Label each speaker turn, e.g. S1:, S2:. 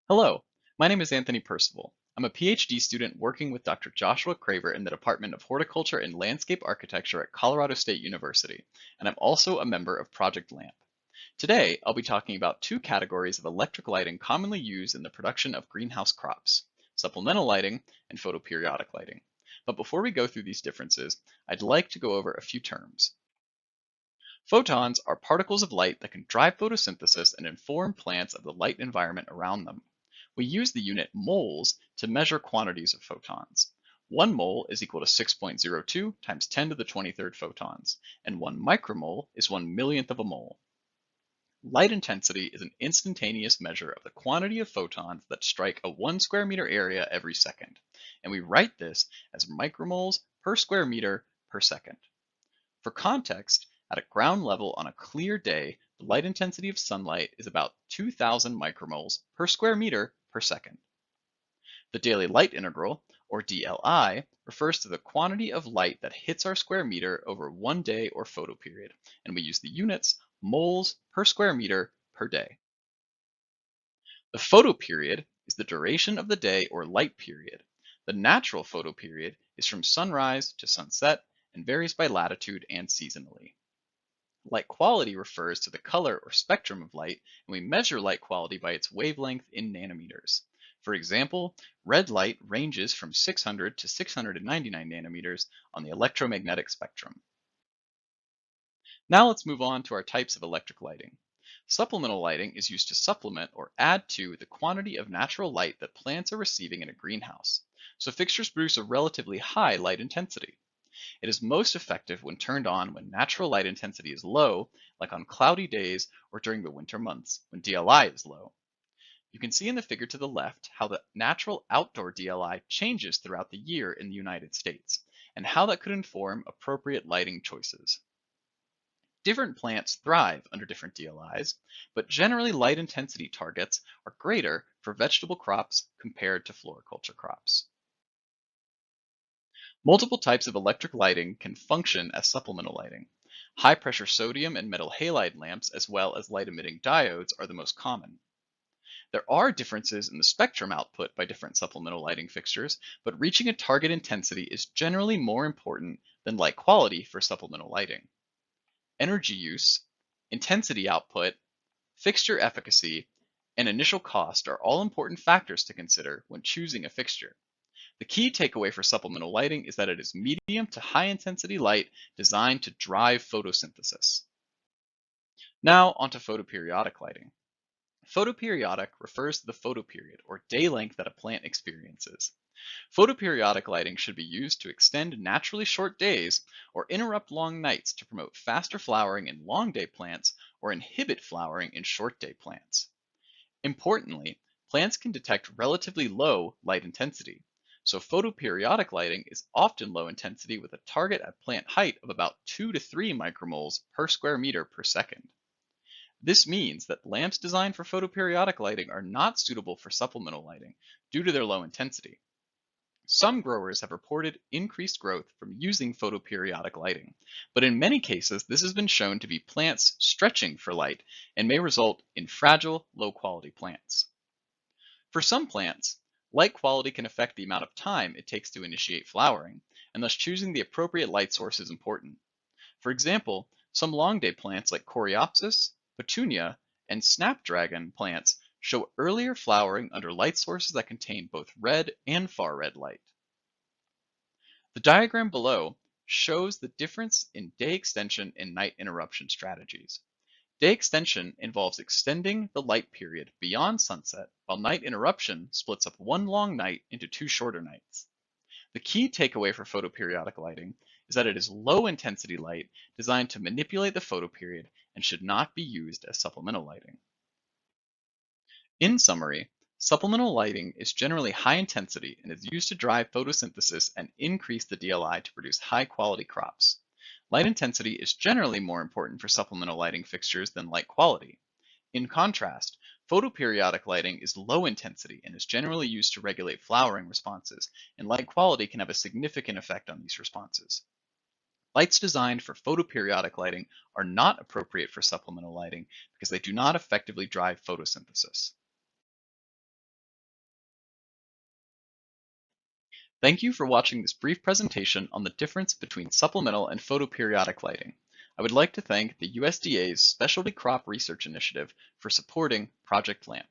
S1: Hello, my name is Anthony Percival. I'm a PhD student working with Dr. Joshua Craver in the Department of Horticulture and Landscape Architecture at Colorado State University, and I'm also a member of Project LAMP. Today, I'll be talking about two categories of electric lighting commonly used in the production of greenhouse crops: supplemental lighting and photoperiodic lighting. But before we go through these differences, I'd like to go over a few terms. Photons are particles of light that can drive photosynthesis and inform plants of the light environment around them. We use the unit moles to measure quantities of photons. 1 mole is equal to 6.02 times 10 to the 23rd photons, and 1 micromole is 1 millionth of a mole. Light intensity is an instantaneous measure of the quantity of photons that strike a 1 square meter area every second, and we write this as micromoles per square meter per second. For context, at a ground level on a clear day, the light intensity of sunlight is about 2,000 micromoles per square meter per second. The daily light integral, or DLI, refers to the quantity of light that hits our square meter over 1 day or photoperiod, and we use the units moles per square meter per day. The photoperiod is the duration of the day or light period. The natural photoperiod is from sunrise to sunset and varies by latitude and seasonally. Light quality refers to the color or spectrum of light, and we measure light quality by its wavelength in nanometers. For example, red light ranges from 600 to 699 nanometers on the electromagnetic spectrum. Now let's move on to our types of electric lighting. Supplemental lighting is used to supplement or add to the quantity of natural light that plants are receiving in a greenhouse, so fixtures produce a relatively high light intensity. It is most effective when turned on when natural light intensity is low, like on cloudy days or during the winter months when DLI is low. You can see in the figure to the left how the natural outdoor DLI changes throughout the year in the United States, and how that could inform appropriate lighting choices. Different plants thrive under different DLIs, but generally light intensity targets are greater for vegetable crops compared to floriculture crops. Multiple types of electric lighting can function as supplemental lighting. High pressure sodium and metal halide lamps, as well as light emitting diodes, are the most common. There are differences in the spectrum output by different supplemental lighting fixtures, but reaching a target intensity is generally more important than light quality for supplemental lighting. Energy use, intensity output, fixture efficacy, and initial cost are all important factors to consider when choosing a fixture. The key takeaway for supplemental lighting is that it is medium to high intensity light designed to drive photosynthesis. Now onto photoperiodic lighting. Photoperiodic refers to the photoperiod or day length that a plant experiences. Photoperiodic lighting should be used to extend naturally short days or interrupt long nights to promote faster flowering in long day plants or inhibit flowering in short day plants. Importantly, plants can detect relatively low light intensity, so photoperiodic lighting is often low intensity with a target at plant height of about 2 to 3 micromoles per square meter per second. This means that lamps designed for photoperiodic lighting are not suitable for supplemental lighting due to their low intensity. Some growers have reported increased growth from using photoperiodic lighting, but in many cases this has been shown to be plants stretching for light and may result in fragile, low-quality plants. For some plants, light quality can affect the amount of time it takes to initiate flowering, and thus choosing the appropriate light source is important. For example, some long-day plants like Coreopsis, Petunia, and Snapdragon plants show earlier flowering under light sources that contain both red and far red light. The diagram below shows the difference in day extension and night interruption strategies. Day extension involves extending the light period beyond sunset, while night interruption splits up one long night into two shorter nights. The key takeaway for photoperiodic lighting is that it is low intensity light designed to manipulate the photoperiod and should not be used as supplemental lighting. In summary, supplemental lighting is generally high intensity and is used to drive photosynthesis and increase the DLI to produce high quality crops. Light intensity is generally more important for supplemental lighting fixtures than light quality. In contrast, photoperiodic lighting is low intensity and is generally used to regulate flowering responses, and light quality can have a significant effect on these responses. Lights designed for photoperiodic lighting are not appropriate for supplemental lighting because they do not effectively drive photosynthesis. Thank you for watching this brief presentation on the difference between supplemental and photoperiodic lighting. I would like to thank the USDA's Specialty Crop Research Initiative for supporting Project LAMP.